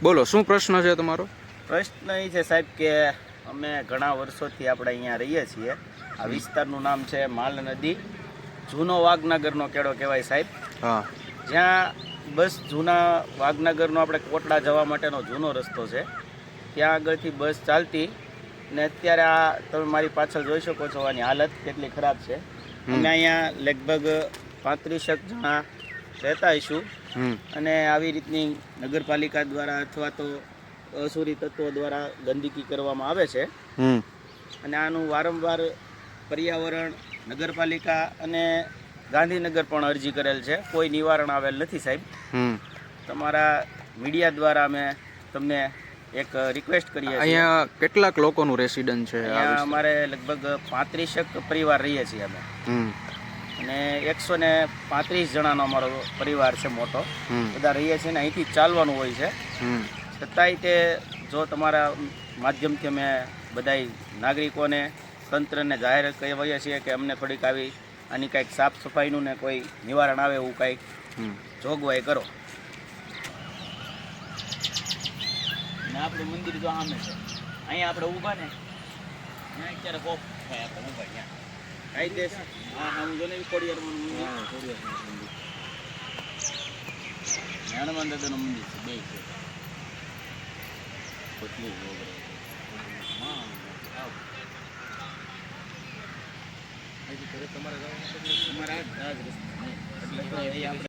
બોલો, શું પ્રશ્ન છે તમારો? પ્રશ્ન એ છે સાહેબ કે અમે ઘણા વર્ષોથી આપણે અહીંયા રહીએ છીએ. આ વિસ્તારનું નામ છે માલ નદી, જૂનો વાઘનગરનો કેળો કહેવાય સાહેબ. હા. જ્યાં બસ જૂના વાઘનગરનો આપણે કોટડા જવા માટેનો જૂનો રસ્તો છે. ત્યાં આગળથી બસ ચાલતી ને અત્યારે આ તમે મારી પાછળ જોઈ શકો છો આની હાલત કેટલી ખરાબ છે. અમે અહીંયા લગભગ 35 જણા રહેતા હઈશું અને આવી રીતની નગરપાલિકા દ્વારા અથવા તો અસુરી તત્વો દ્વારા ગંદકી કરવામાં આવે છે અને આનું વારંવાર પર્યાવરણ, નગરપાલિકા અને ગાંધીનગર પણ અરજી કરેલ છે. કોઈ નિવારણ આવેલ નથી સાહેબ. તમારા મીડિયા દ્વારા અમે તમને એક રિક્વેસ્ટ કરીએ છીએ. અહીંયા કેટલાક લોકોનું રેસિડન્ટ છે? અહીંયા અમારે લગભગ 35 પરિવાર રહીએ છીએ અમે અને 135 જણાનો અમારો પરિવાર છે મોટો. બધા રહીએ છીએ ને અહીંથી જ ચાલવાનું હોય છે. છતાંય તે જો તમારા માધ્યમથી અમે બધા નાગરિકોને, તંત્રને જાહેર કહીએ છીએ કે અમને થોડીક આવી આની કંઈક સાફ સફાઈનું ને કોઈ નિવારણ આવે એવું કંઈક જોગવાઈ કરો. ને આપણું મંદિર જો સામે છે, અહીંયા આપણે ઊભા ને ત્યાં અત્યારે કોપ થાય આપણે ઊભા ત્યાં કાંઈ દેશ. હા હા, હું જો ને ખોડિયારનું મંદિર, હનુમાન દાદાનું મંદિર છે, બે છે. તમારે